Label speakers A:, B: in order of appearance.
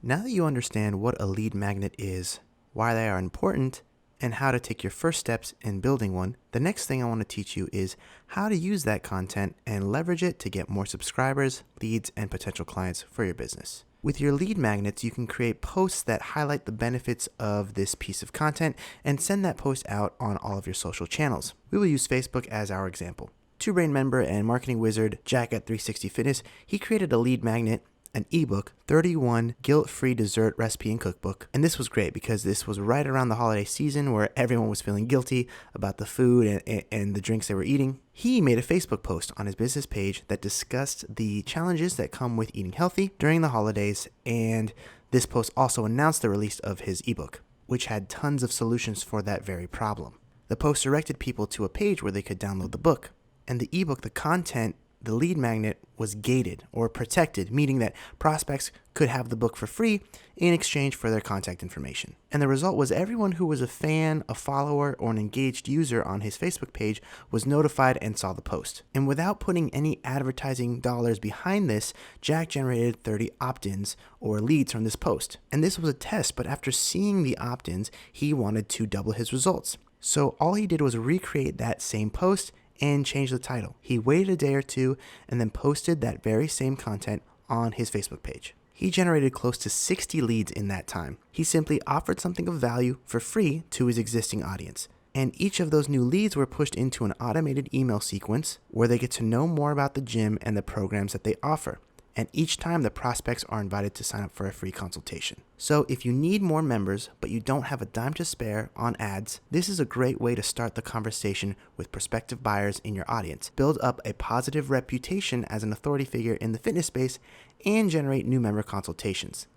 A: Now that you understand what a lead magnet is, why they are important, and how to take your first steps in building one, the next thing I want to teach you is how to use that content and leverage it to get more subscribers, leads, and potential clients for your business. With your lead magnets, you can create posts that highlight the benefits of this piece of content and send that post out on all of your social channels. We will use Facebook as our example. Two Brain member and marketing wizard Jack at 360 Fitness, he created a lead magnet, an ebook, 31 guilt-free dessert recipe and cookbook. And this was great because this was right around the holiday season where everyone was feeling guilty about the food and the drinks they were eating. He made a Facebook post on his business page that discussed the challenges that come with eating healthy during the holidays, and this post also announced the release of his ebook, which had tons of solutions for that very problem. The post directed people to a page where they could download the book. And the ebook, the content, the lead magnet was gated or protected, meaning that prospects could have the book for free in exchange for their contact information. And the result was everyone who was a fan, a follower, or an engaged user on his Facebook page was notified and saw the post. And without putting any advertising dollars behind this, Jack generated 30 opt-ins or leads from this post. And this was a test, but after seeing the opt-ins, he wanted to double his results. So all he did was recreate that same post and change the title. He waited a day or two and then posted that very same content on his Facebook page. He generated close to 60 leads in that time. He simply offered something of value for free to his existing audience. And each of those new leads were pushed into an automated email sequence where they get to know more about the gym and the programs that they offer. And each time the prospects are invited to sign up for a free consultation. So if you need more members, but you don't have a dime to spare on ads, this is a great way to start the conversation with prospective buyers in your audience, build up a positive reputation as an authority figure in the fitness space, and generate new member consultations.